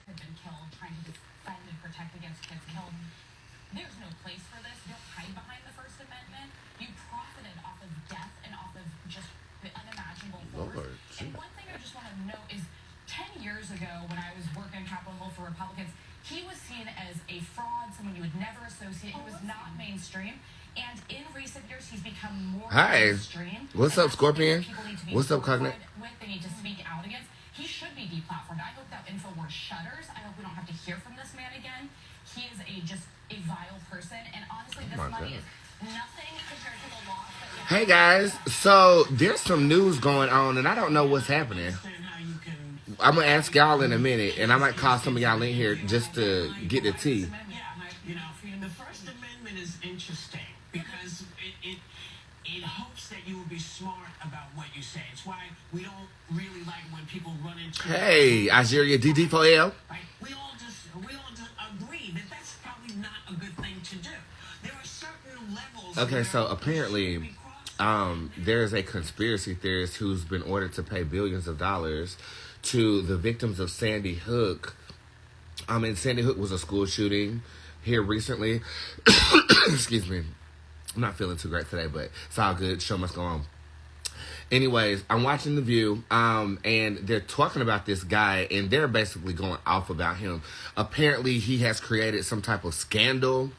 have been killed trying to defend and protect against kids killed. There's no place for this. Don't hide behind the First Amendment. You profited off of death and off of just the unimaginable horrors. And one thing I just want to note is 10 years ago when I was working in Capitol Hill for Republicans, he was seen as a fraud, someone you would never associate. He was not mainstream. And in recent years, he's become more mainstream. What's up, Scorpion? What's up, Cognate? They need to speak out against. He should be deplatformed. I hope that InfoWars shutters. I hope we don't have to hear from this man again. He is just a vile person. And honestly, this money is nothing compared to the law. Hey, guys. So there's some news going on, and I don't know what's happening. I'm going to ask y'all in a minute, and I might call some of y'all in here just to get the tea. The First Amendment is interesting because it hopes that you will be smart about what you say. It's why we don't really like when people run into... Hey, Algeria DD4L. Right? We all just agree that that's probably not a good thing to do. There are certain levels... Okay, so apparently... there's a conspiracy theorist who's been ordered to pay billions of dollars to the victims of Sandy Hook. And Sandy Hook was a school shooting here recently. Excuse me. I'm not feeling too great today, but it's all good. Show must go on. Anyways, I'm watching The View, and they're talking about this guy, and they're basically going off about him. Apparently, he has created some type of scandal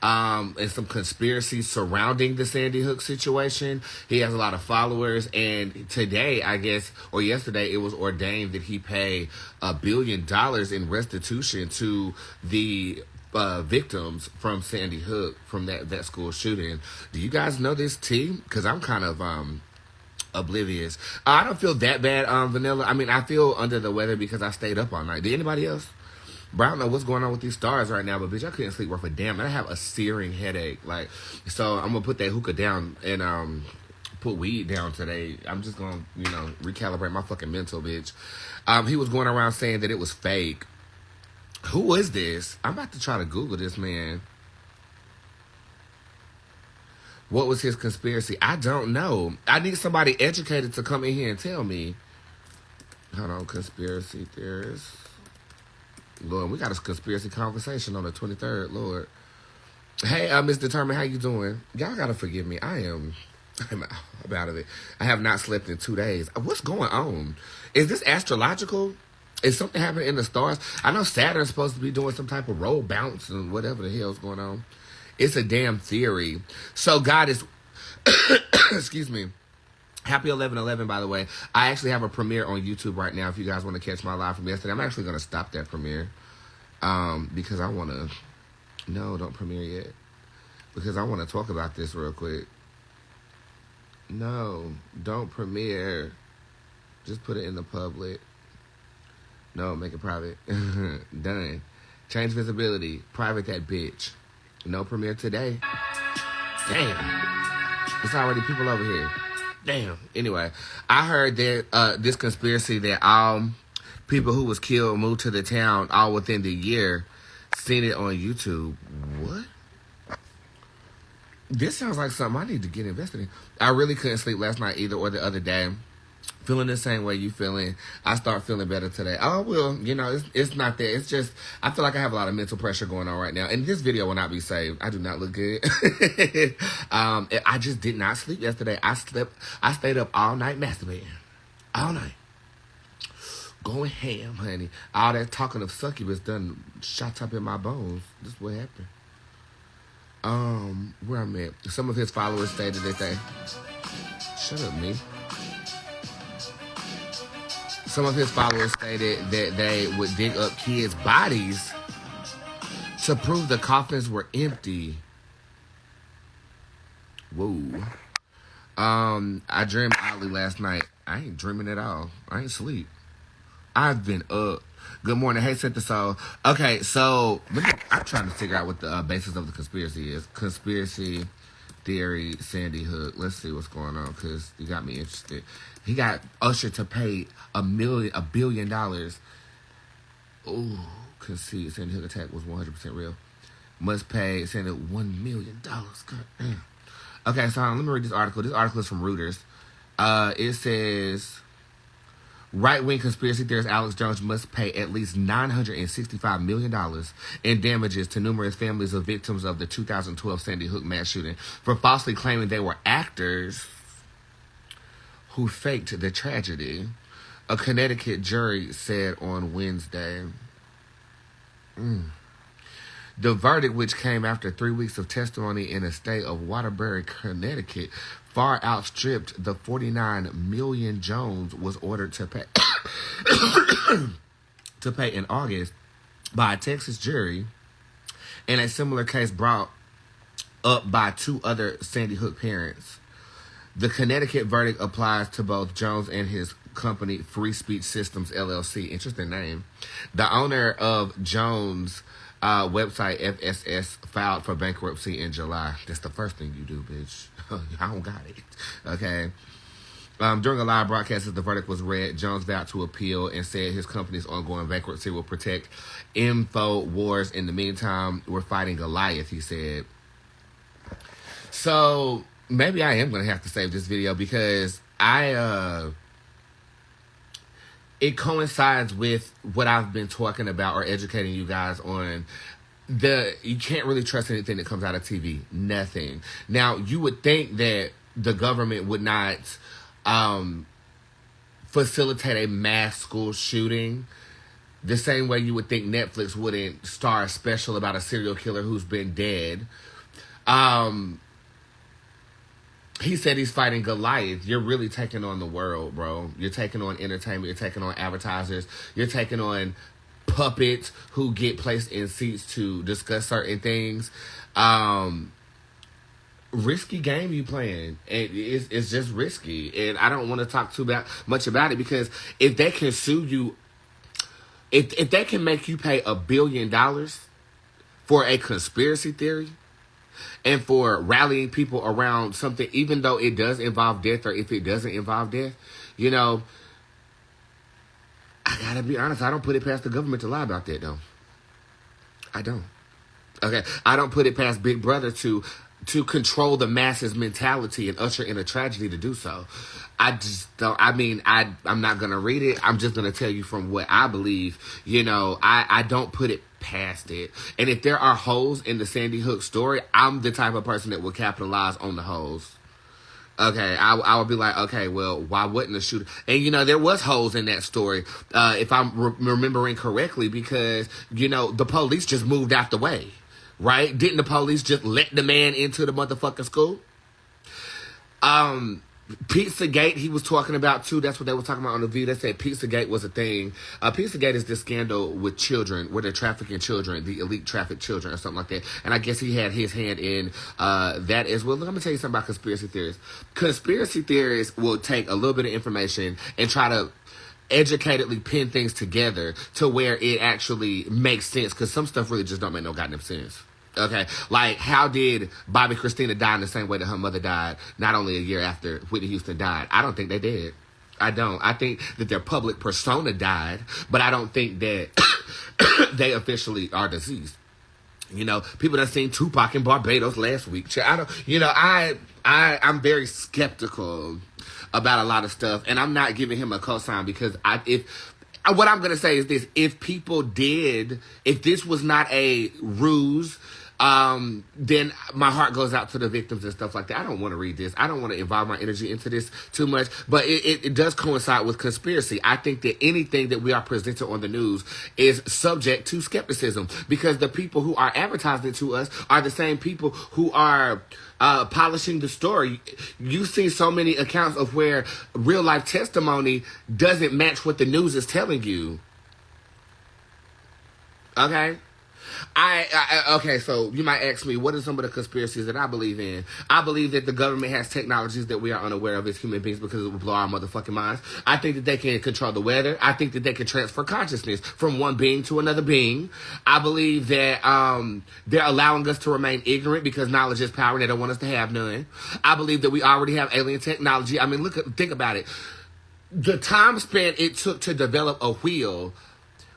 and some conspiracy surrounding the Sandy Hook situation. He has a lot of followers, and today, I guess, or yesterday, it was ordained that he pay $1 billion in restitution to the victims from Sandy Hook, from that school shooting. Do you guys know this tea? Because I'm kind of oblivious. I don't feel that bad, Vanilla. I mean, I feel under the weather because I stayed up all night. Did anybody else? But I don't know what's going on with these stars right now, but bitch, I couldn't sleep worth a damn. And I have a searing headache. So I'm gonna put that hookah down and put weed down today. I'm just gonna, recalibrate my fucking mental, bitch. He was going around saying that it was fake. Who is this? I'm about to try to Google this man. What was his conspiracy? I don't know. I need somebody educated to come in here and tell me. Hold on, conspiracy theorists. Lord, we got a conspiracy conversation on the 23rd, Lord. Hey, Miss Determined, how you doing? Y'all gotta forgive me. I'm out of it. I have not slept in 2 days. What's going on? Is this astrological? Is something happening in the stars? I know Saturn's supposed to be doing some type of roll bounce and whatever the hell's going on. It's a damn theory. So God is... Excuse me. Happy 11/11, by the way. I actually have a premiere on YouTube right now if you guys want to catch my live from yesterday. I'm actually going to stop that premiere because I want to... No, don't premiere yet. Because I want to talk about this real quick. No, don't premiere. Just put it in the public. No, make it private. Done. Change visibility. Private that bitch. No premiere today. Damn. It's already people over here. Damn. Anyway, I heard that this conspiracy that all people who was killed moved to the town all within the year. Seen it on YouTube. What? This sounds like something I need to get invested in. I really couldn't sleep last night either or the other day. Feeling the same way you feeling. I start feeling better today. Oh, well, it's not that. It's just, I feel like I have a lot of mental pressure going on right now. And this video will not be saved. I do not look good. I just did not sleep yesterday. I stayed up all night masturbating. All night. Going ham, honey. All that talking of succubus done shot up in my bones. This is what happened. Where I'm at. Some of his followers stated that they... Shut up, me. Some of his followers stated that they would dig up kids' bodies to prove the coffins were empty. Whoa. I dreamed oddly last night. I ain't dreaming at all. I ain't sleep. I've been up. Good morning. Hey, Synthesol. Okay, so I'm trying to figure out what the basis of the conspiracy is. Conspiracy theory, Sandy Hook. Let's see what's going on, because you got me interested. He got Usher to pay $1 billion. Ooh, concede Sandy Hook attack was 100% real. Must pay Sandy $1 million. God damn. Okay, so let me read this article. This article is from Reuters. It says, Right-wing conspiracy theorist Alex Jones must pay at least $965 million in damages to numerous families of victims of the 2012 Sandy Hook mass shooting for falsely claiming they were actors who faked the tragedy, a Connecticut jury said on Wednesday. The verdict, which came after 3 weeks of testimony in the state of Waterbury, Connecticut, far outstripped the $49 million Jones was ordered to pay to pay in August by a Texas jury in a similar case brought up by two other Sandy Hook parents. The Connecticut verdict applies to both Jones and his company, Free Speech Systems, LLC. Interesting name. The owner of Jones' website, FSS, filed for bankruptcy in July. That's the first thing you do, bitch. I don't got it. Okay. During a live broadcast as the verdict was read, Jones vowed to appeal and said his company's ongoing bankruptcy will protect InfoWars. In the meantime, we're fighting Goliath, he said. So maybe I am going to have to save this video because it coincides with what I've been talking about or educating you guys on. You can't really trust anything that comes out of TV. Nothing. Now, you would think that the government would not facilitate a mass school shooting the same way you would think Netflix wouldn't star a special about a serial killer who's been dead. He said he's fighting Goliath. You're really taking on the world, bro. You're taking on entertainment. You're taking on advertisers. You're taking on puppets who get placed in seats to discuss certain things. Risky game you playing. It's just risky. And I don't want to talk too much about it because if they can sue you, if they can make you pay $1 billion for a conspiracy theory, and for rallying people around something, even though it does involve death or if it doesn't involve death, you know, I gotta be honest, I don't put it past the government to lie about that, though. I don't. Okay? I don't put it past Big Brother to control the masses' mentality and usher in a tragedy to do so. I just don't, I mean, I'm not going to read it. I'm just going to tell you from what I believe. You know, I don't put it past it. And if there are holes in the Sandy Hook story, I'm the type of person that will capitalize on the holes. Okay, I would be like, okay, well, why wouldn't the shooter? And, you know, there was holes in that story, if I'm remembering correctly, because, you know, the police just moved out the way, right? Didn't the police just let the man into the motherfucking school? Pizzagate, he was talking about, too. That's what they were talking about on the View. They said Pizzagate was a thing. Pizzagate is this scandal with children, where they're trafficking children, the elite trafficked children or something like that. And I guess he had his hand in that as well. Let me tell you something about conspiracy theories. Conspiracy theories will take a little bit of information and try to educatedly pin things together to where it actually makes sense, because some stuff really just don't make no goddamn sense. Okay, like, how did Bobby Christina die in the same way that her mother died, not only a year after Whitney Houston died? I don't think they did. I don't. I think that their public persona died, but I don't think that they officially are deceased. You know, people that seen Tupac in Barbados last week. I don't. You know, I'm very skeptical about a lot of stuff, and I'm not giving him a cosign because what I'm gonna say is this: if this was not a ruse, then my heart goes out to the victims and stuff like that. I don't want to read this. I don't want to involve my energy into this too much, but it does coincide with conspiracy. I think that anything that we are presented on the news is subject to skepticism, because the people who are advertising to us are the same people who are polishing the story. You've seen so many accounts of where real life testimony doesn't match what the news is telling you. Okay? Okay, so you might ask me, what are some of the conspiracies that I believe in? I believe that the government has technologies that we are unaware of as human beings because it will blow our motherfucking minds. I think that they can control the weather. I think that they can transfer consciousness from one being to another being. I believe that they're allowing us to remain ignorant because knowledge is power and they don't want us to have none. I believe that we already have alien technology. I mean, think about it. The time span it took to develop a wheel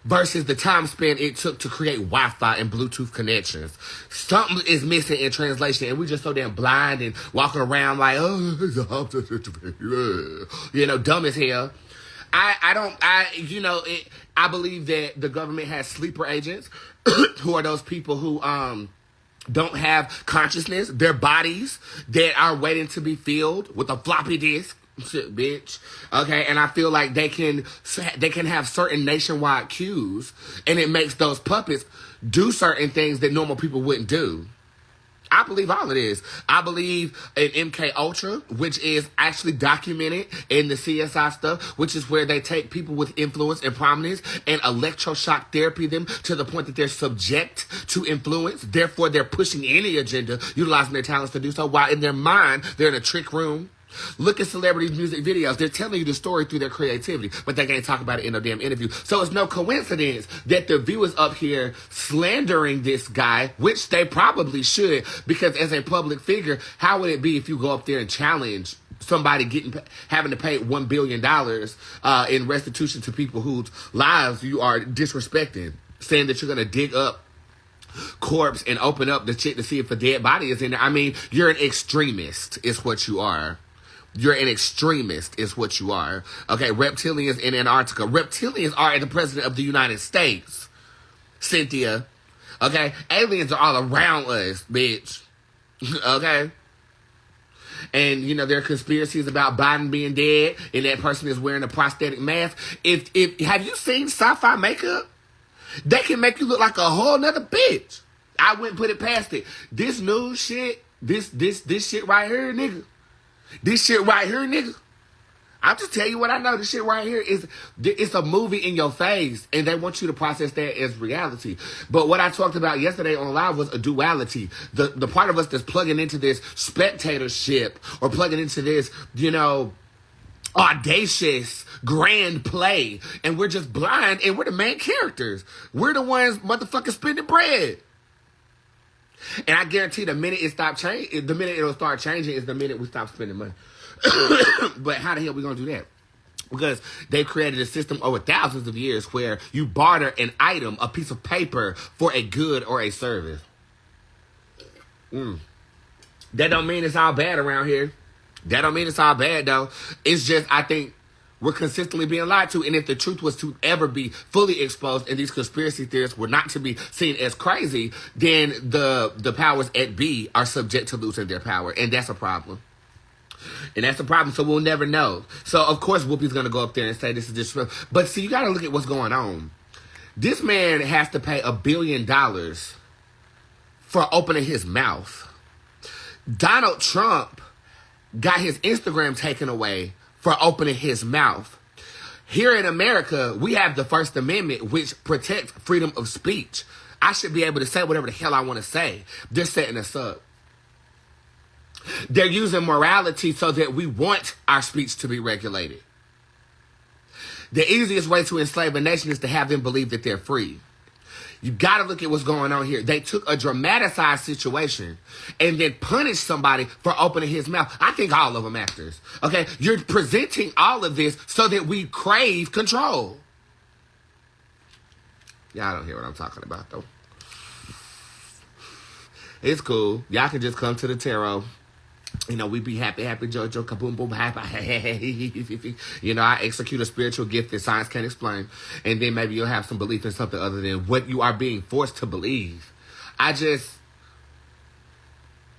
versus the time span it took to create Wi-Fi and Bluetooth connections. Something is missing in translation, and we just so damn blind and walking around like, oh, you know, dumb as hell. I believe that the government has sleeper agents who are those people who don't have consciousness, their bodies that are waiting to be filled with a floppy disk. Shit, bitch. Okay, and I feel like they can have certain nationwide cues, and it makes those puppets do certain things that normal people wouldn't do. I believe all of this. I believe in MK Ultra, which is actually documented in the CSI stuff, which is where they take people with influence and prominence and electroshock therapy them to the point that they're subject to influence. Therefore, they're pushing any agenda, utilizing their talents to do so, while in their mind, they're in a trick room. Look at celebrities' music videos. They're telling you the story through their creativity, but they can't talk about it in no damn interview. So it's no coincidence that the viewers up here slandering this guy, which they probably should, because as a public figure, how would it be if you go up there and challenge somebody having to pay $1 billion in restitution to people whose lives you are disrespecting, saying that you're going to dig up corpse and open up the shit to see if a dead body is in there? I mean, you're an extremist is what you are. You're an extremist is what you are. Okay, reptilians in Antarctica. Reptilians are the president of the United States, Cynthia. Okay, aliens are all around us, bitch. Okay? And, there are conspiracies about Biden being dead and that person is wearing a prosthetic mask. Have you seen sci-fi makeup? They can make you look like a whole nother bitch. I wouldn't put it past it. This new shit, this shit right here, nigga. This shit right here, nigga. I'll just tell you what I know. This shit right here it's a movie in your face, and they want you to process that as reality. But what I talked about yesterday on live was a duality. The part of us that's plugging into this spectatorship or plugging into this, audacious grand play, and we're just blind, and we're the main characters. We're the ones motherfucking spending bread. And I guarantee the minute it'll start changing is the minute we stop spending money. But how the hell are we gonna do that? Because they created a system over thousands of years where you barter an item, a piece of paper, for a good or a service. That don't mean it's all bad around here. That don't mean it's all bad, though. It's just, I think, we're consistently being lied to. And if the truth was to ever be fully exposed and these conspiracy theorists were not to be seen as crazy, then the powers at be are subject to losing their power. And that's a problem. And that's a problem, so we'll never know. So, of course, Whoopi's going to go up there and say this is disrespectful. But, see, you got to look at what's going on. This man has to pay $1 billion for opening his mouth. Donald Trump got his Instagram taken away for opening his mouth. Here in America, we have the First Amendment, which protects freedom of speech. I should be able to say whatever the hell I want to say. They're setting us up. They're using morality so that we want our speech to be regulated. The easiest way to enslave a nation is to have them believe that they're free. You got to look at what's going on here. They took a dramatized situation and then punished somebody for opening his mouth. I think all of them actors. Okay? You're presenting all of this so that we crave control. Y'all don't hear what I'm talking about, though. It's cool. Y'all can just come to the tarot. We be happy, Jojo, kaboom, boom, happy. I execute a spiritual gift that science can't explain. And then maybe you'll have some belief in something other than what you are being forced to believe.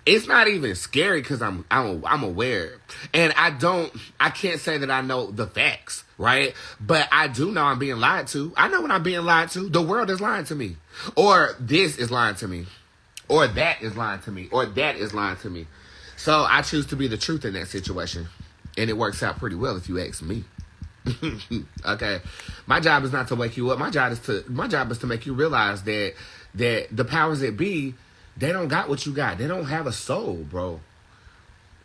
It's not even scary because I'm aware. And I can't say that I know the facts, right? But I do know I'm being lied to. I know when I'm being lied to. The world is lying to me. Or this is lying to me. Or that is lying to me. Or that is lying to me. So I choose to be the truth in that situation. And it works out pretty well if you ask me. Okay. My job is not to wake you up. My job is to make you realize that the powers that be, they don't got what you got. They don't have a soul, bro.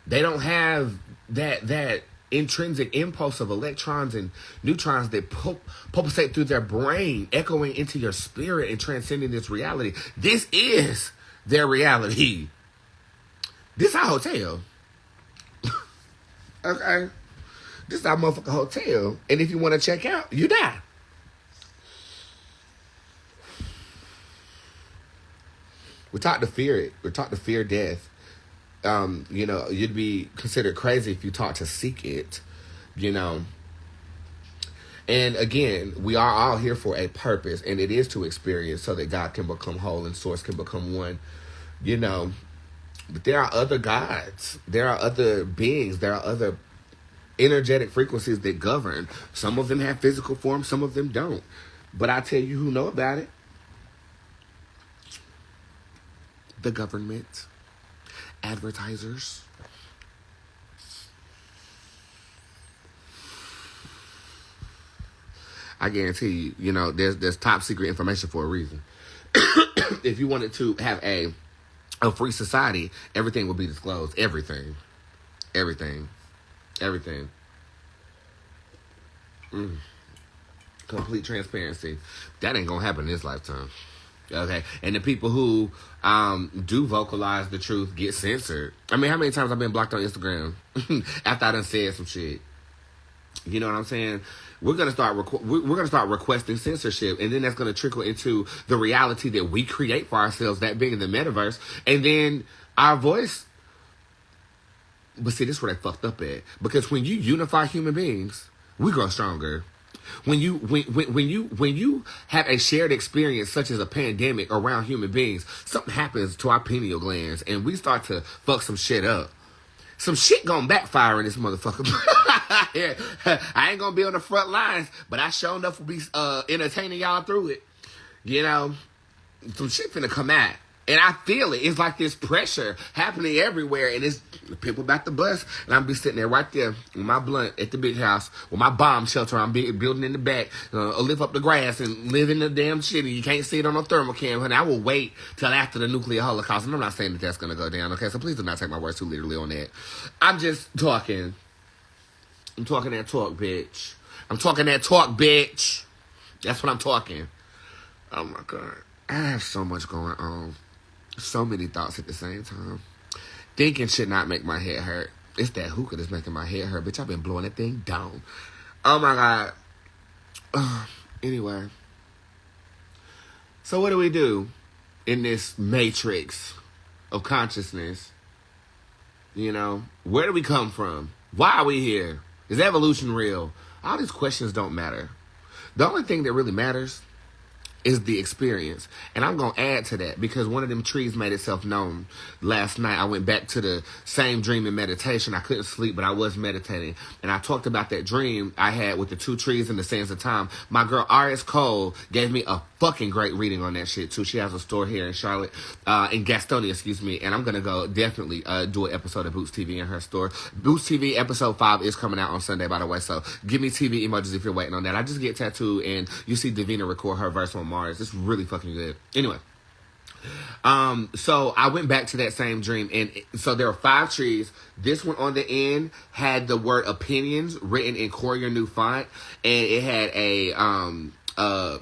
They don't have that intrinsic impulse of electrons and neutrons that pulsate through their brain, echoing into your spirit and transcending this reality. This is their reality. This is our hotel. Okay? This is our motherfucking hotel. And if you want to check out, you die. We're taught to fear it. We're taught to fear death. You'd be considered crazy if you taught to seek it. And again, we are all here for a purpose, and it is to experience so that God can become whole and source can become one, you know. But there are other gods. There are other beings. There are other energetic frequencies that govern. Some of them have physical form, some of them don't. But I tell you who know about it. The government. Advertisers. I guarantee you, there's top secret information for a reason. If you wanted to have a free society, everything would be disclosed. Everything. Complete transparency. That ain't gonna happen in this lifetime. Okay, and the people who do vocalize the truth get censored. I mean, how many times I've been blocked on Instagram after I done said some shit? You know what I'm saying? We're gonna start requesting censorship, and then that's gonna trickle into the reality that we create for ourselves, that being the metaverse, and then our voice. But see, this is where they fucked up at, because when you unify human beings, we grow stronger. When you have a shared experience such as a pandemic around human beings, something happens to our pineal glands, and we start to fuck some shit up. Some shit gonna backfire in this motherfucker. I ain't gonna be on the front lines, but I sure enough will be entertaining y'all through it. Some shit finna come out. And I feel it. It's like this pressure happening everywhere. And it's people about to bust. And I'm be sitting there right there with my blunt at the big house, with my bomb shelter I'm building in the back. I'll lift up the grass and live in the damn shit. And you can't see it on a thermal cam. And I will wait till after the nuclear holocaust. And I'm not saying that that's going to go down. Okay, so please do not take my words too literally on that. I'm just talking. I'm talking that talk, bitch. I'm talking that talk, bitch. That's what I'm talking. Oh, my God. I have so much going on. So many thoughts at the same time. Thinking should not make my head hurt. It's that hookah that's making my head hurt. Bitch, I've been blowing that thing down. Oh, my God. Anyway. So what do we do in this matrix of consciousness? Where do we come from? Why are we here? Is evolution real? All these questions don't matter. The only thing that really matters is the experience. And I'm going to add to that because one of them trees made itself known last night. I went back to the same dream in meditation. I couldn't sleep, but I was meditating. And I talked about that dream I had with the two trees in the sands of time. My girl, R.S. Cole, gave me a fucking great reading on that shit, too. She has a store here in Charlotte, in Gastonia, excuse me. And I'm going to go definitely do an episode of Bootz TV in her store. Bootz TV episode 5 is coming out on Sunday, by the way. So give me TV emojis if you're waiting on that. I just get tattooed and you see Davina record her verse on Mars. It's really fucking good. Anyway. So I went back to that same dream, and so there were 5 trees. This one on the end had the word opinions written in Courier New font, and it had a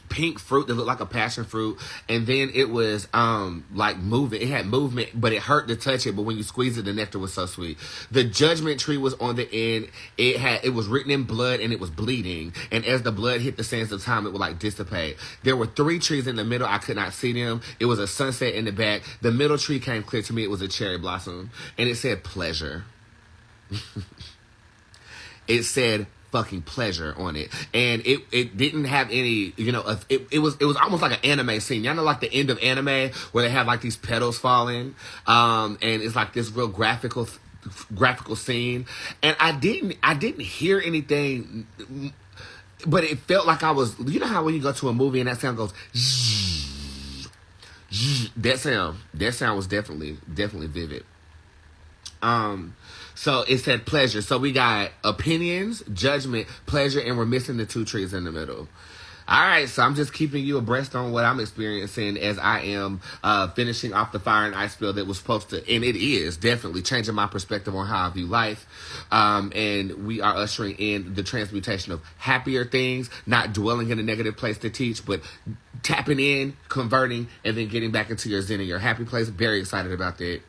pink fruit that looked like a passion fruit, and then it was like moving. It had movement, but it hurt to touch it, but when you squeeze it, the nectar was so sweet. The judgment tree was on the end. It was written in blood, and it was bleeding, and as the blood hit the sands of time, it would like dissipate. There were 3 trees in the middle. I could not see them. It was a sunset in the back. The middle tree came clear to me. It was a cherry blossom, and it said pleasure. It said fucking pleasure on it, and it didn't have any, it was almost like an anime scene. Y'all know, like the end of anime where they have like these petals falling, and it's like this real graphical scene. And I didn't hear anything, but it felt like I was, how when you go to a movie and that sound goes zzz, zzz, that sound was definitely vivid. So it said pleasure. So we got opinions, judgment, pleasure, and we're missing the 2 trees in the middle. All right, so I'm just keeping you abreast on what I'm experiencing as I am finishing off the Fire and Ice spell that was supposed to, and it is definitely changing my perspective on how I view life. And we are ushering in the transmutation of happier things, not dwelling in a negative place to teach, but tapping in, converting, and then getting back into your zen and your happy place. Very excited about that.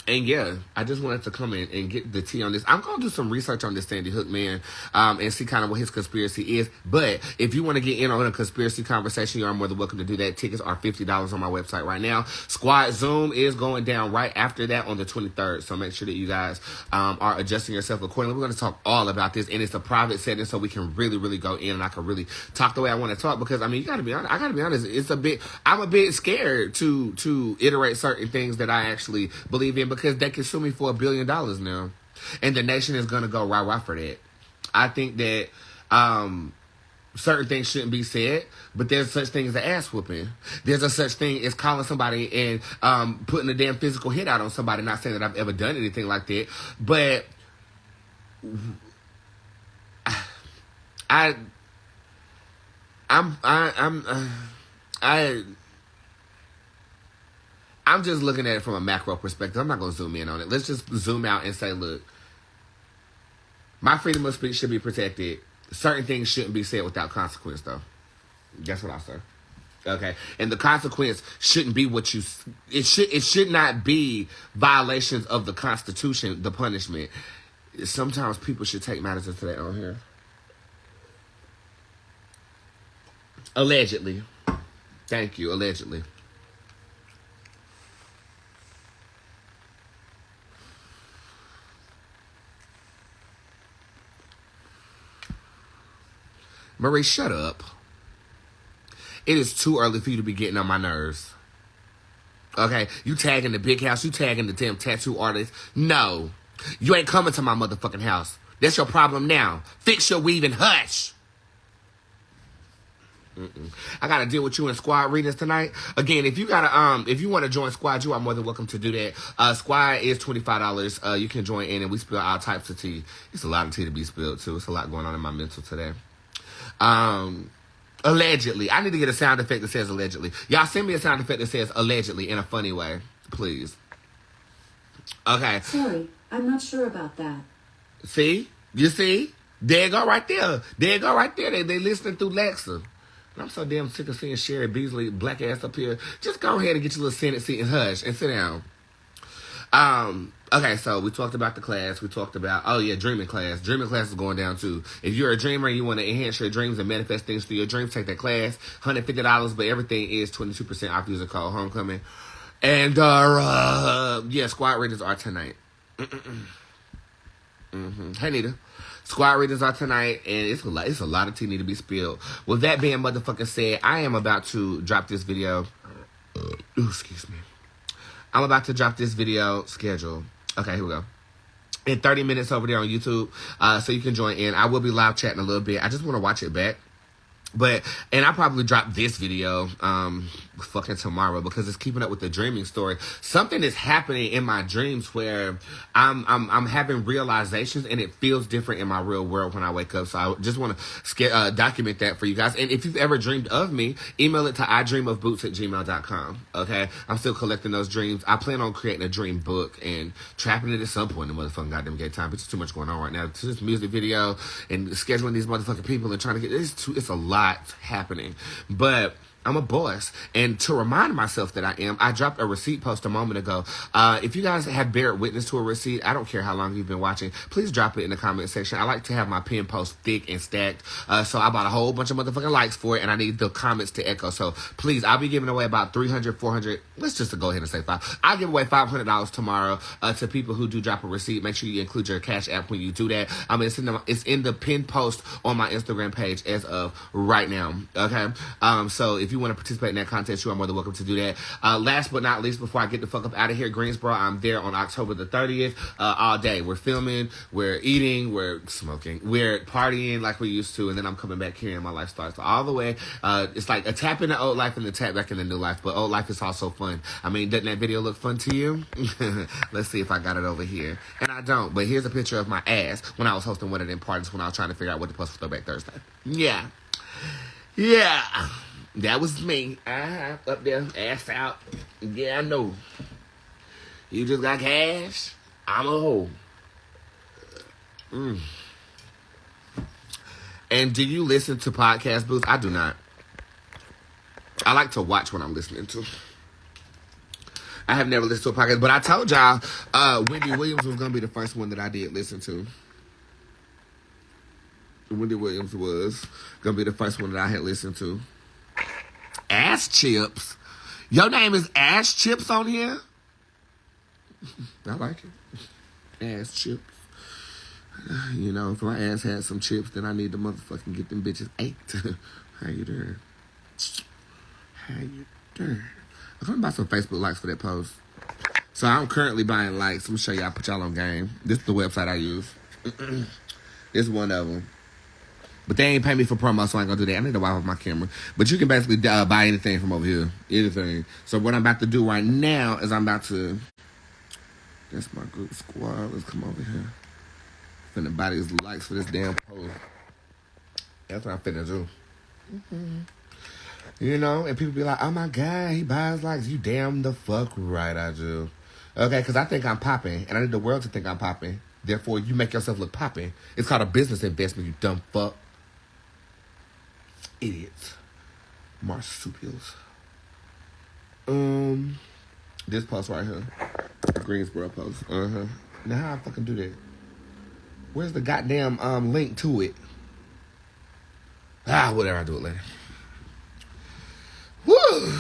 And yeah, I just wanted to come in and get the tea on this. I'm going to do some research on this Sandy Hook man and see kind of what his conspiracy is. But if you want to get in on a conspiracy conversation, you are more than welcome to do that. Tickets are $50 on my website right now. Squad Zoom is going down right after that on the 23rd. So make sure that you guys are adjusting yourself accordingly. We're going to talk all about this. And it's a private setting so we can really, really go in and I can really talk the way I want to talk. Because, I mean, you got to be honest. I got to be honest. I'm a bit scared to iterate certain things that I actually believe in, because they can sue me for $1 billion now. And the nation is going to go rah-rah for that. I think that certain things shouldn't be said, but there's such thing as an ass whooping. There's a such thing as calling somebody and putting a damn physical hit out on somebody. Not saying that I've ever done anything like that, but I'm just looking at it from a macro perspective. I'm not going to zoom in on it. Let's just zoom out and say, look, my freedom of speech should be protected. Certain things shouldn't be said without consequence, though. That's what I say. Okay? And the consequence shouldn't be what you... It should not be violations of the Constitution, the punishment. Sometimes people should take matters into their own hands. Allegedly. Thank you. Allegedly. Marie, shut up. It is too early for you to be getting on my nerves. Okay? You tagging the big house. You tagging the damn tattoo artist. No. You ain't coming to my motherfucking house. That's your problem now. Fix your weave and hush. I gotta deal with you in squad readings tonight. Again, if you want to join squad, you are more than welcome to do that. Squad is $25. You can join in and we spill all types of tea. It's a lot of tea to be spilled too. It's a lot going on in my mental today. Allegedly. I need to get a sound effect that says allegedly. Y'all send me a sound effect that says allegedly in a funny way. Please. Okay. Sorry, I'm not sure about that. See? You see? There you go right there. There you go right there. They listening through Lexa. I'm so damn sick of seeing Sherry Beasley, black ass up here. Just go ahead and get your little Senate seat and hush and sit down. Okay, so we talked about the class. We talked about, dreaming class. Dreaming class is going down too. If you're a dreamer and you want to enhance your dreams and manifest things through your dreams, take that class. $150, but everything is 22% off. Use a code Homecoming. And, squad readings are tonight. Hey, Nita. Squad readings are tonight, and it's a lot of tea need to be spilled. With that being motherfucking said, I am about to drop this video. Excuse me. I'm about to drop this video schedule. Okay, here we go. In 30 minutes over there on YouTube, so you can join in. I will be live chatting a little bit. I just want to watch it back. And I'll probably drop this video fucking tomorrow because it's keeping up with the dreaming story. Something is happening in my dreams where I'm having realizations and it feels different in my real world when I wake up. So I just want to document that for you guys. And if you've ever dreamed of me, email it to idreamofboots@gmail.com. Okay? I'm still collecting those dreams. I plan on creating a dream book and trapping it at some point in the motherfucking goddamn gay time. It's too much going on right now. It's just music video and scheduling these motherfucking people and trying to get it's a lot happening, but I'm a boss. And to remind myself that I dropped a receipt post a moment ago. If you guys have bear witness to a receipt, I don't care how long you've been watching, please drop it in the comment section. I like to have my pin post thick and stacked. So I bought a whole bunch of motherfucking likes for it, and I need the comments to echo. So please, I'll be giving away about 300, 400, let's just go ahead and say 5. I'll give away $500 tomorrow to people who do drop a receipt. Make sure you include your Cash App when you do that. It's in the pin post on my Instagram page as of right now. Okay? So if you want to participate in that contest, you are more than welcome to do that. Last but not least, before I get the fuck up out of here, Greensboro, I'm there on October the 30th all day. We're filming, we're eating, we're smoking, we're partying like we used to, and then I'm coming back here and my life starts. So all the way, it's like a tap in the old life and a tap back in the new life, but old life is also fun. I mean, doesn't that video look fun to you? Let's see if I got it over here. And I don't, but here's a picture of my ass when I was hosting one of them parties when I was trying to figure out what to post for Throwback Thursday. Yeah. That was me. Up there, ass out. Yeah, I know. You just got cash. I'm a hoe. And do you listen to podcast Bootz? I do not. I like to watch what I'm listening to. I have never listened to a podcast, but I told y'all Wendy Williams was going to be the first one that I did listen to. Wendy Williams was going to be the first one that I had listened to. Ass Chips. Your name is Ass Chips on here? I like it. Ass Chips. You know, if my ass had some chips, then I need to motherfucking get them bitches ate. How you doing? How you doing? I'm gonna buy some Facebook likes for that post. So I'm currently buying likes. I'm gonna show y'all, put y'all on game. This is the website I use. This is one of them. But they ain't pay me for promo, so I ain't gonna do that. I need to wipe off my camera. But you can basically buy anything from over here. Anything. So what I'm about to do right now is I'm about to... That's my group squad. Let's come over here. Finna buy these likes for this damn post. That's what I'm finna do. You know, and people be like, oh my God, he buys likes. You damn the fuck right I do. Okay, because I think I'm popping, and I need the world to think I'm popping. Therefore, you make yourself look popping. It's called a business investment, you dumb fuck. Idiots. Marsupials. This post right here. The Greensboro post. Now how I fucking do that? Where's the goddamn link to it? Whatever, I'll do it later. Woo!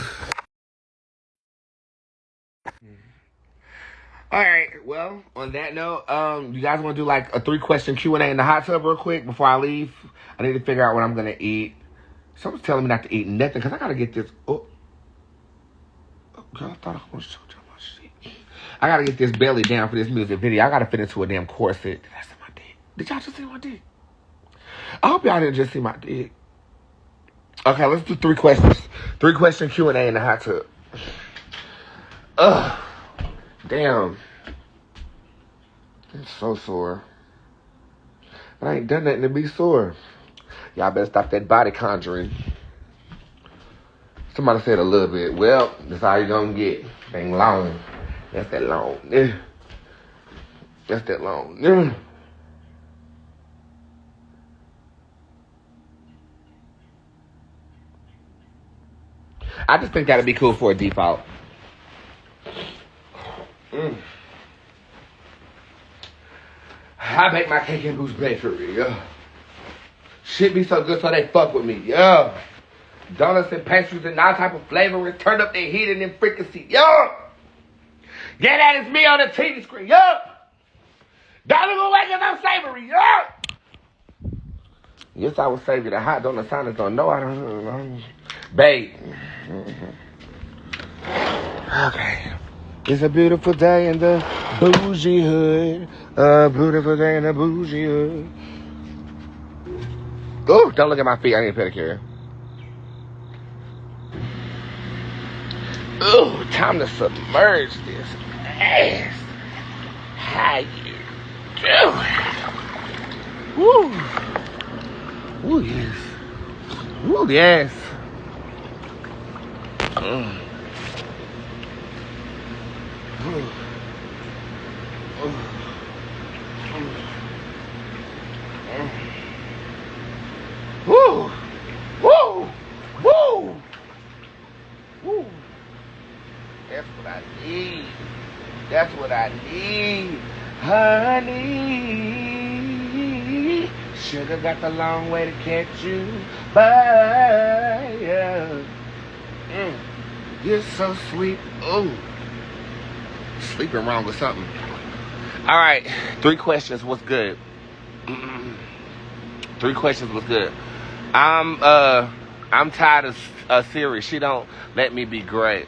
Alright, well, on that note, you guys want to do like a 3-question Q&A in the hot tub real quick before I leave? I need to figure out what I'm going to eat. Someone's telling me not to eat nothing because I got to get this... Oh, girl, I thought I was showing you my shit. I got to get this belly down for this music video. I got to fit into a damn corset. Did I see my dick? Did y'all just see my dick? I hope y'all didn't just see my dick. Okay, let's do 3 questions. 3-question Q&A in the hot tub. Ugh. Damn. I'm so sore. But I ain't done nothing to be sore. Y'all better stop that body conjuring. Somebody said a little bit. Well, that's how you gonna get. Dang long. That's that long. That's that long. I just think that'd be cool for a default. I bake my cake in Bootz Bakery, yeah. Shit be so good so they fuck with me, yeah. Donuts and pastries and all type of flavors. Turn up the heat and then frequency, yeah. Yeah, that is me on the TV screen, yeah. Dollar will wake up savory, yeah. Yes, I would save you the hot donut signers don't know. I don't. Babe. Okay. It's a beautiful day in the bougie hood. A beautiful day in the bougie hood. Ooh, don't look at my feet. I need a pedicure. Ooh, time to submerge this ass. How you doing? Woo. Ooh, yes. Ooh, yes. Woo! Woo! Woo! Woo! That's what I need. That's what I need. Honey. Sugar got the long way to catch you. But you're so sweet. Oh. Sleeping wrong with something. All right. 3 questions. What's good? 3 questions. What's good? I'm tired of Siri. She don't let me be great.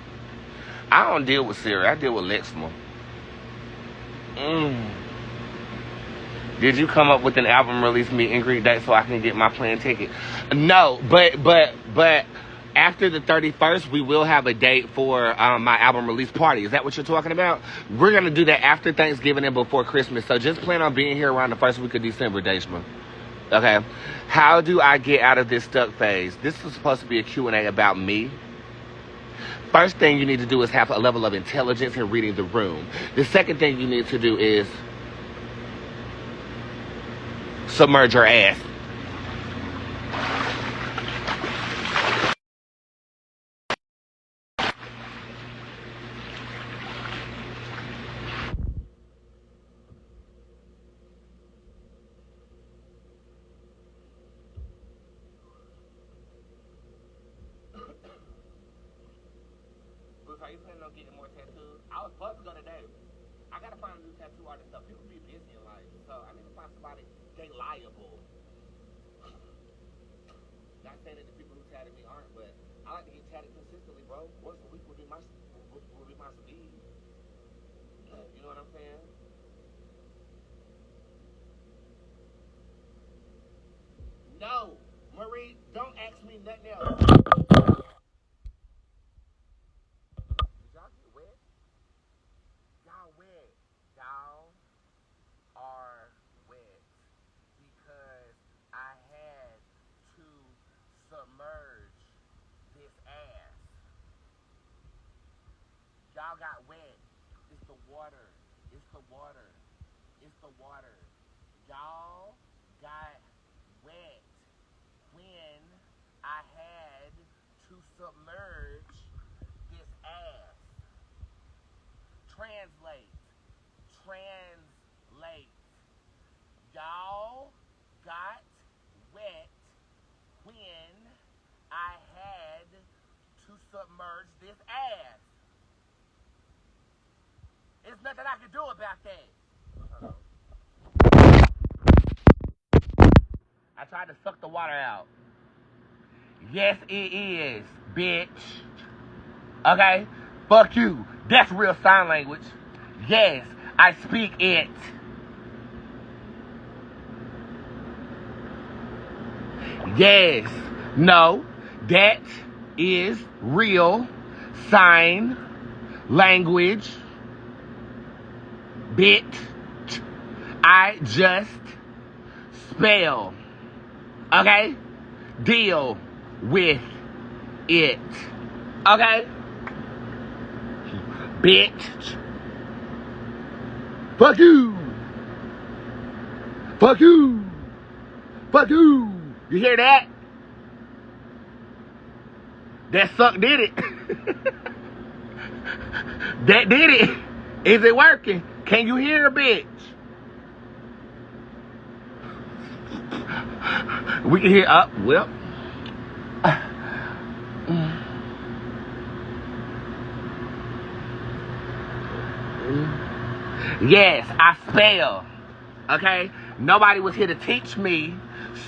I don't deal with Siri. I deal with Lexma. Did you come up with an album release meet and greet date so I can get my plane ticket? No, but after the 31st, we will have a date for my album release party. Is that what you're talking about? We're going to do that after Thanksgiving and before Christmas. So just plan on being here around the first week of December, Dashma. Okay. How do I get out of this stuck phase? This is supposed to be a Q&A about me. First thing you need to do is have a level of intelligence in reading the room. The second thing you need to do is submerge your ass. Are you planning on getting more tattoos? I was supposed to go today. I gotta find a new tattoo artist though. People be busy in life, so I need to find somebody they liable. Not saying that the people who tatted me aren't, but I like to get tatted consistently, bro. Once a week would be my speed. You know what I'm saying? No, Marie, don't ask me nothing else. Y'all get wet? Y'all wet. Y'all are wet because I had to submerge this ass. Y'all got wet. It's the water. It's the water. It's the water. Y'all got wet when I had to submerge this ass. Translate. Y'all got wet when I had to submerge this ass. There's nothing I can do about that. I tried to suck the water out. Yes, it is, bitch. Okay? Fuck you. That's real sign language. Yes, I speak it. Yes. No, that is real sign language. Bitch. I just spell. Okay? Deal with it. Okay? Bitch. Fuck you. Fuck you. Fuck you. You hear that? That suck did it. That did it. Is it working? Can you hear a bitch? We can hear up. Well. Yes, I spell. Okay? Nobody was here to teach me,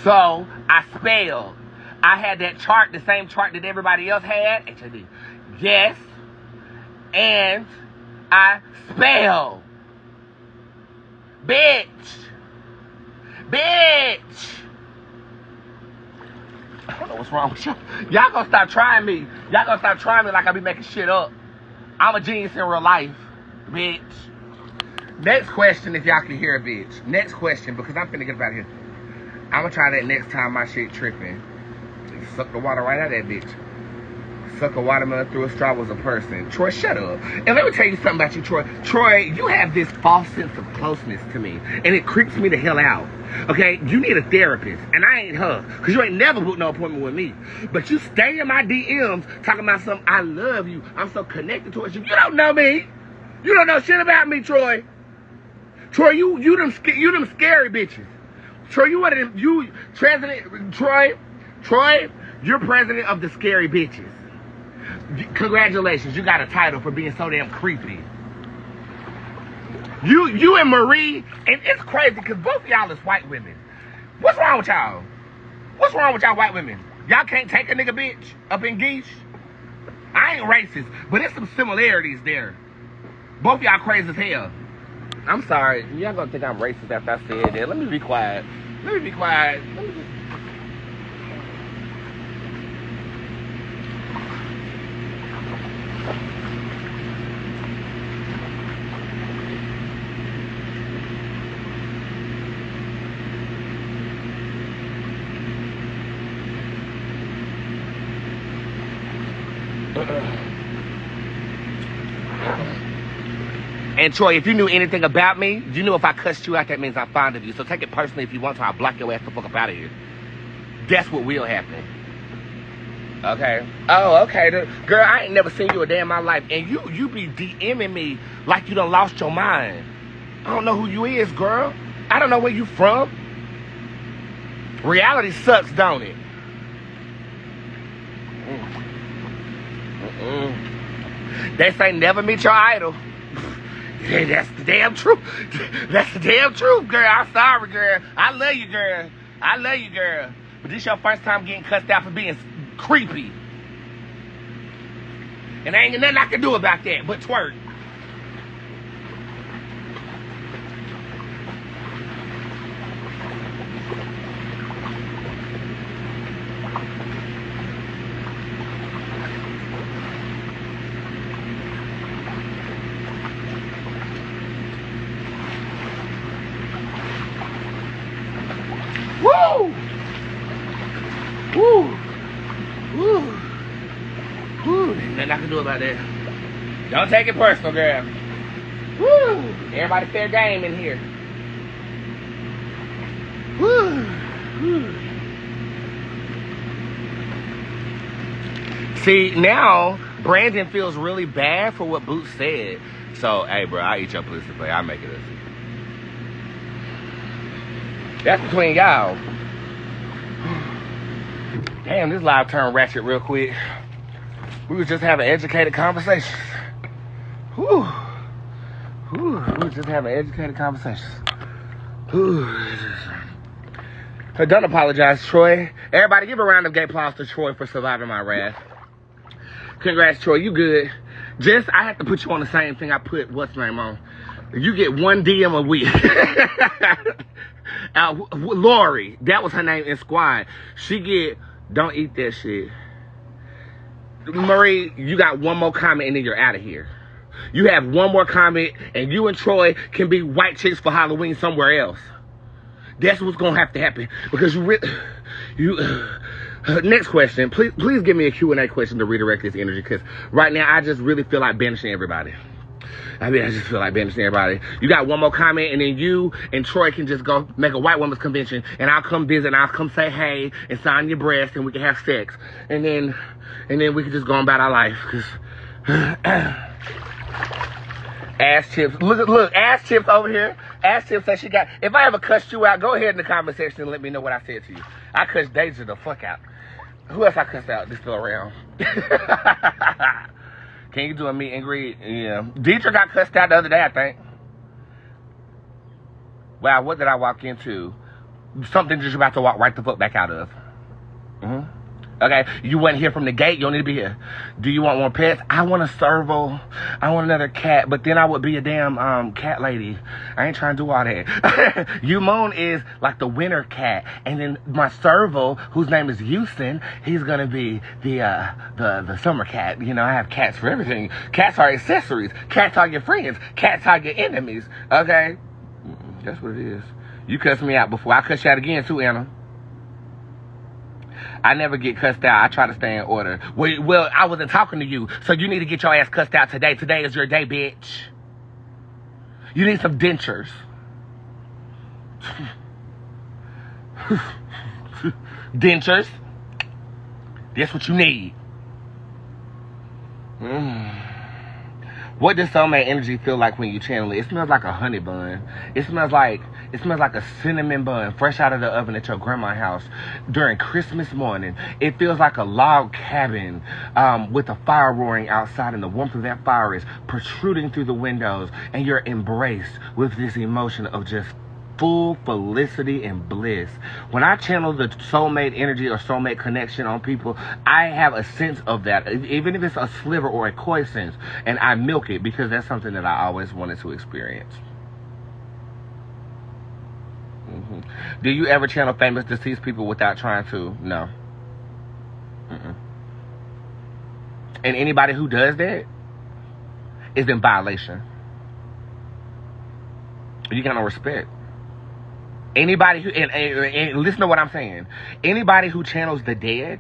so I spelled. I had that chart, the same chart that everybody else had. HID. Yes, and I spell. Bitch. Bitch. I don't know what's wrong with y'all. Y'all gonna stop trying me. Y'all gonna stop trying me like I be making shit up. I'm a genius in real life, bitch. Next question, if y'all can hear a bitch. Next question, because I'm finna get about here. I'm gonna try that next time my shit tripping. Suck the water right out of that bitch. Suck a watermelon through a straw was a person. Troy, shut up. And let me tell you something about you, Troy. Troy, you have this false sense of closeness to me, and it creeps me the hell out. Okay? You need a therapist, and I ain't her, because you ain't never booked no appointment with me. But you stay in my DMs talking about something. I love you. I'm so connected towards you. You don't know me. You don't know shit about me, Troy. Troy, you them scary bitches. Troy, you one of them, Troy, you're president of the scary bitches. Congratulations, you got a title for being so damn creepy. You and Marie, and it's crazy because both of y'all is white women. What's wrong with y'all? What's wrong with y'all white women? Y'all can't take a nigga bitch up in geesh? I ain't racist, but there's some similarities there. Both y'all crazy as hell. I'm sorry. Y'all gonna think I'm racist after I said that. Let me be quiet. And Troy, if you knew anything about me, you knew if I cussed you out, that means I'm fond of you. So take it personally if you want to. I'll block your ass the fuck up out of here. That's what will happen. Okay? Oh, okay. Girl, I ain't never seen you a day in my life. And you be DMing me like you done lost your mind. I don't know who you is, girl. I don't know where you from. Reality sucks, don't it? They say never meet your idol. Hey, that's the damn truth. That's the damn truth, girl. I'm sorry, girl. I love you, girl. I love you, girl. But this your first time getting cussed out for being creepy. And there ain't nothing I can do about that but twerk. Woo! Woo! Woo! Woo! Nothing I can do about that. Don't take it personal, girl. Woo! Everybody fair game in here. Woo! Woo! See, now Brandon feels really bad for what Bootz said. So, hey, bro, I eat your pussy, but I make it up. That's between y'all. Damn, this live turned ratchet real quick. We was just having educated conversations. Whew. Whew. We was just having educated conversations. Whew. Don't apologize, Troy. Everybody give a round of gay applause to Troy for surviving my wrath. Congrats, Troy. You good. Just, I have to put you on the same thing I put what's name on. You get one DM a week. Lori, that was her name in squad. She get, don't eat that shit. Marie, you got one more comment and then you're out of here. You have one more comment and you and Troy can be white chicks for Halloween somewhere else. That's what's gonna have to happen because next question. Please give me a Q&A question to redirect this energy because right now I just really feel like banishing everybody. I just feel like banishing everybody. You got one more comment, and then you and Troy can just go make a white women's convention, and I'll come visit, and I'll come say hey, and sign your breast, and we can have sex. And then we can just go on about our life. Cause Ass Chips. Look, Ass Chips over here. Ass Chips says she got, if I ever cussed you out, go ahead in the comment section and let me know what I said to you. I cussed Deja the fuck out. Who else I cussed out this still around? Can you do a meet and greet? Yeah. Deidre got cussed out the other day, I think. Wow, what did I walk into? Something just about to walk right the fuck back out of. Mm-hmm. Okay, you wasn't here from the gate, you don't need to be here. Do you want more pets? I want a serval. I want another cat, but then I would be a damn cat lady. I ain't trying to do all that. You Moon is like the winter cat, and then my serval, whose name is Houston, he's gonna be the summer cat. You know, I have cats for everything. Cats are accessories. Cats are your friends. Cats are your enemies. Okay, that's what it is. You cussed me out before. I cuss you out again too, Anna. I never get cussed out. I try to stay in order. Well, I wasn't talking to you, so you need to get your ass cussed out today. Today is your day, bitch. You need some dentures. Dentures. That's what you need. What does soulmate energy feel like when you channel it? It smells like a honey bun. It smells like a cinnamon bun fresh out of the oven at your grandma's house during Christmas morning. It feels like a log cabin with a fire roaring outside, and the warmth of that fire is protruding through the windows, and you're embraced with this emotion of just full felicity and bliss. When I channel the soulmate energy or soulmate connection on people, I have a sense of that, even if it's a sliver or a koi sense, and I milk it because that's something that I always wanted to experience. Do you ever channel famous deceased people without trying to? No. And anybody who does that is in violation. You got no respect. Anybody who, and listen to what I'm saying. Anybody who channels the dead,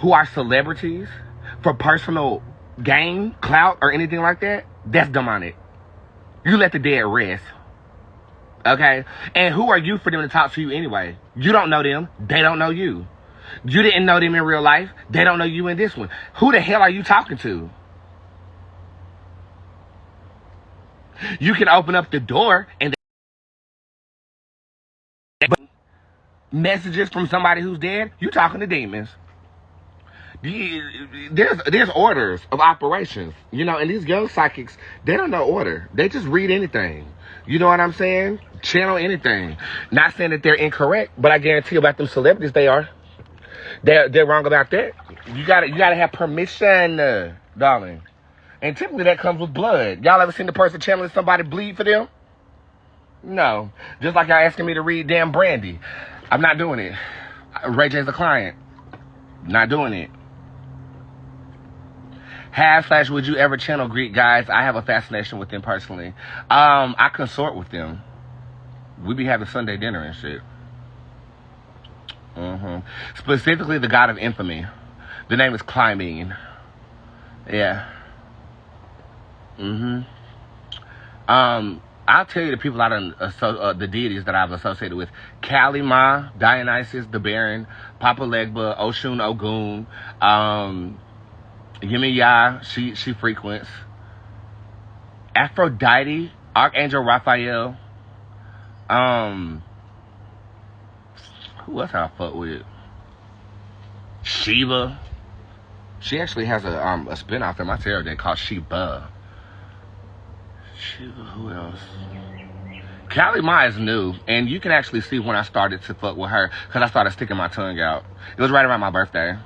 who are celebrities, for personal gain, clout, or anything like that, that's demonic. You let the dead rest. Okay? And who are you for them to talk to you anyway? You don't know them. They don't know you. You didn't know them in real life. They don't know you in this one. Who the hell are you talking to? You can open up the door and messages from somebody who's dead. You talking to demons. There's orders of operations, you know, and these young psychics, they don't know order. They just read anything. You know what I'm saying? Channel anything. Not saying that they're incorrect, but I guarantee you about them celebrities, they are. They're wrong about that. You gotta have permission, darling. And typically that comes with blood. Y'all ever seen the person channeling somebody bleed for them? No. Just like y'all asking me to read damn Brandy. I'm not doing it. Ray J's a client. Not doing it. / would you ever channel Greek guys? I have a fascination with them personally. I consort with them. We be having Sunday dinner and shit. Specifically the god of infamy. The name is Clymene. Yeah. I'll tell you the people the deities that I've associated with. Kali Ma, Dionysus, the Baron, Papa Legba, Oshun Ogun, Yemiya, she frequents. Aphrodite, Archangel Raphael. Who else I fuck with? Shiva. She actually has a spinoff in my tarot deck called Shiva. Who else? Kali Ma is new, and you can actually see when I started to fuck with her, because I started sticking my tongue out. It was right around my birthday.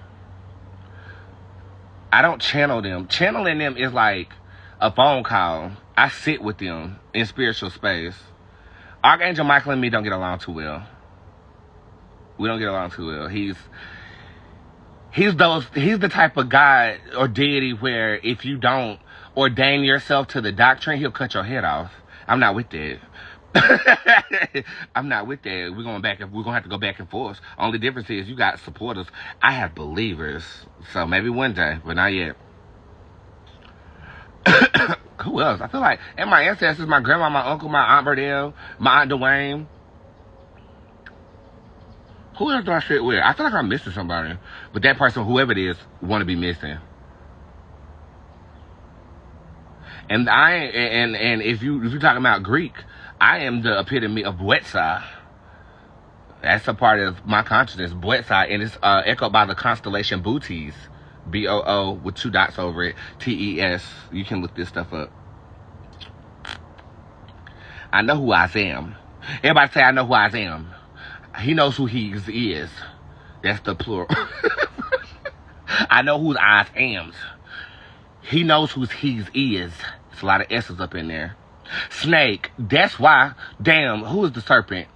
I don't channel them. Channeling them is like a phone call. I sit with them in spiritual space. Archangel Michael and me don't get along too well. We don't get along too well. He's the type of God or deity where if you don't ordain yourself to the doctrine, he'll cut your head off. I'm not with that. I'm not with that. We're gonna have to go back and forth. Only difference is you got supporters. I have believers. So maybe one day, but not yet. Who else? I feel like, and my ancestors, my grandma, my uncle, my Aunt Berdell, my Aunt Dwayne. Who else do I sit with? I feel like I'm missing somebody. But that person, whoever it is, want to be missing. And if you're talking about Greek, I am the epitome of Bootz. That's a part of my consciousness, Bootz, and it's echoed by the constellation Bootz. B-O-O with 2 dots over it. T-E-S. You can look this stuff up. I know who I am. Everybody say I know who I am. He knows who he is. That's the plural. I know who I am. He knows who he is. It's a lot of S's up in there. Snake. That's why. Damn, who is the serpent?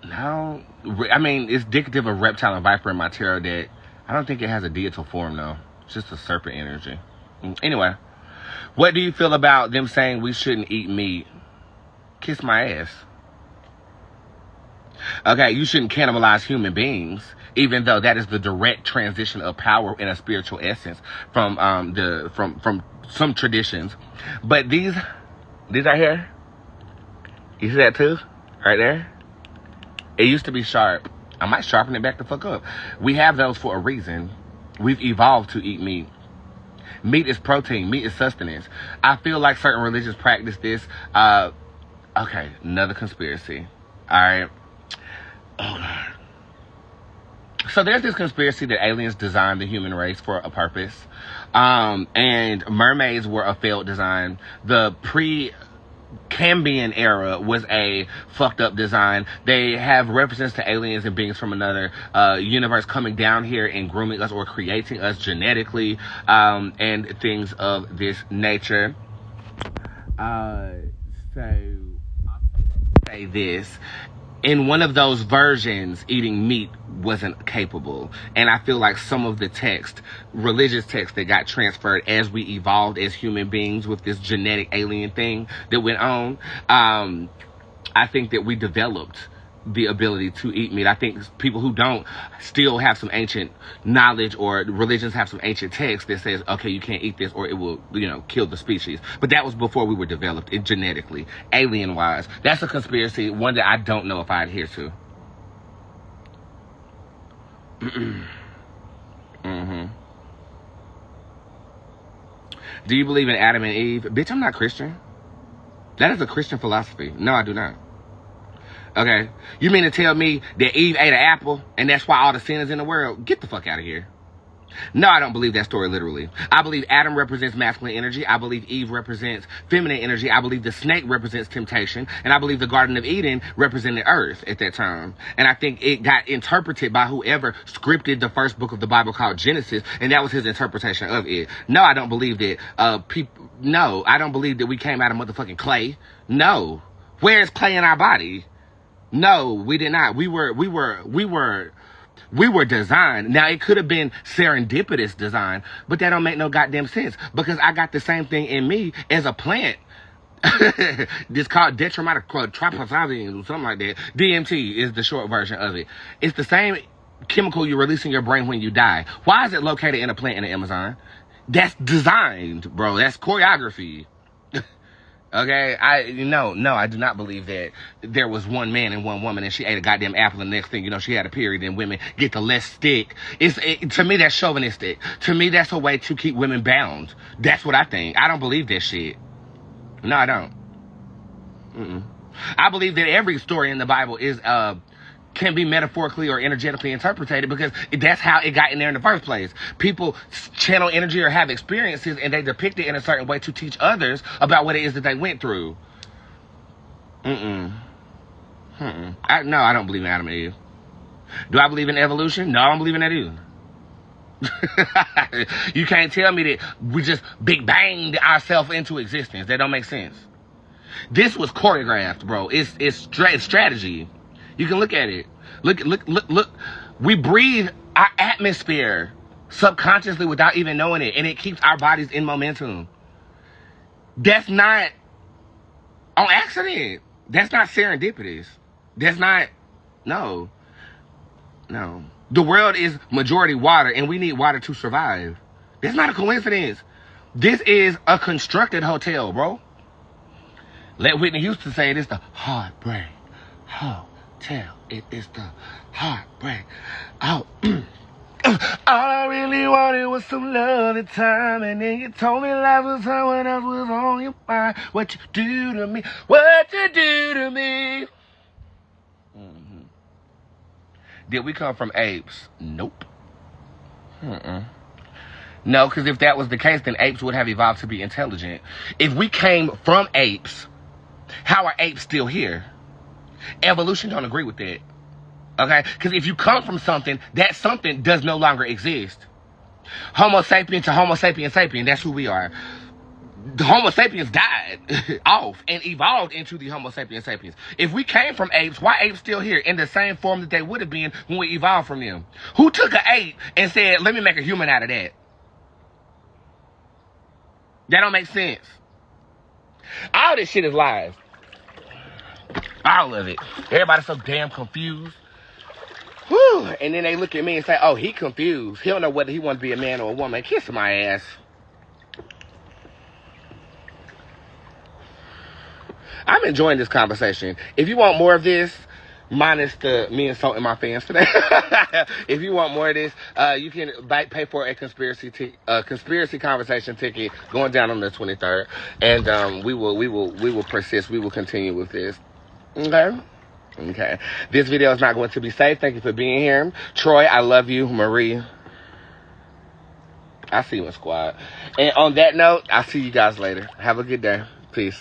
No. I mean, it's indicative of reptile and viper in my tarot deck. I don't think it has a deical form, though. It's just a serpent energy. Anyway. What do you feel about them saying we shouldn't eat meat? Kiss my ass. Okay, you shouldn't cannibalize human beings, even though that is the direct transition of power in a spiritual essence from from some traditions. But these right here, you see that too? Right there? It used to be sharp. I might sharpen it back the fuck up. We have those for a reason. We've evolved to eat meat. Meat is protein. Meat is sustenance. I feel like certain religions practice this. Okay, another conspiracy. All right. Oh, God. So there's this conspiracy that aliens designed the human race for a purpose. And mermaids were a failed design. The Cambrian era was a fucked up design. They have references to aliens and beings from another universe coming down here and grooming us or creating us genetically, and things of this nature. So I'll say this. In one of those versions, eating meat wasn't capable. And I feel like some of the text, religious text that got transferred as we evolved as human beings with this genetic alien thing that went on, I think that we developed the ability to eat meat. I think people who don't still have some ancient knowledge, or religions have some ancient text that says, okay, you can't eat this or it will, kill the species. But that was before we were developed genetically, alien-wise. That's a conspiracy, one that I don't know if I adhere to. Do you believe in Adam and Eve? Bitch, I'm not Christian. That is a Christian philosophy. No, I do not. Okay, you mean to tell me that Eve ate an apple and that's why all the sin is in the world? Get the fuck out of here. No, I don't believe that story literally. I believe Adam represents masculine energy. I believe Eve represents feminine energy. I believe the snake represents temptation. And I believe the Garden of Eden represented Earth at that time. And I think it got interpreted by whoever scripted the first book of the Bible called Genesis. And that was his interpretation of it. No, I don't believe that no, I don't believe that we came out of motherfucking clay. No. Where is clay in our body? No, we did not. We were designed. Now, it could have been serendipitous design, but that don't make no goddamn sense because I got the same thing in me as a plant. This called detrimental tropophobic or something like that. DMT is the short version of it. It's the same chemical you release in your brain when you die. Why is it located in a plant in the Amazon? That's designed, bro. That's choreography. Okay, I do not believe that there was one man and one woman and she ate a goddamn apple and the next thing you know she had a period and women get the less stick. To me that's chauvinistic. To me that's a way to keep women bound. That's what I think. I don't believe that shit. No, I don't. I believe that every story in the Bible is can be metaphorically or energetically interpreted because that's how it got in there in the first place. People channel energy or have experiences and they depict it in a certain way to teach others about what it is that they went through. No, I don't believe in Adam and Eve. Do I believe in evolution? No, I don't believe in that either. You can't tell me that we just big banged ourselves into existence. That don't make sense. This was choreographed, bro. It's strategy. You can look at it. Look. We breathe our atmosphere subconsciously without even knowing it. And it keeps our bodies in momentum. That's not on accident. That's not serendipitous. That's not, no. The world is majority water and we need water to survive. That's not a coincidence. This is a constructed hotel, bro. Let Whitney Houston say it is the Heartbreak Hotel. It is the heartbreak. Oh, all I really wanted was some love at the time, and then you told me life was someone else was on your mind. What you do to me? What you do to me? Did we come from apes? Nope. No, because if that was the case, then apes would have evolved to be intelligent. If we came from apes, how are apes still here? Evolution don't agree with that. Okay? Because if you come from something, that something does no longer exist. Homo sapien to Homo sapien sapien, that's who we are. The Homo sapiens died off and evolved into the Homo sapiens sapiens. If we came from apes, why apes still here in the same form that they would have been when we evolved from them? Who took an ape and said, let me make a human out of that? That don't make sense. All this shit is lies. All of it. Everybody's so damn confused. Whew. And then they look at me and say, oh, he confused. He don't know whether he wants to be a man or a woman. Kiss my ass. I'm enjoying this conversation. If you want more of this, minus the me insulting my fans today. If you want more of this, you can pay for a conspiracy conversation ticket going down on the 23rd, and we will persist. We will continue with this. Okay. This video is not going to be safe. Thank you for being here, Troy. I love you, Marie. I see you in squad. And on that note, I'll see you guys later. Have a good day. Peace.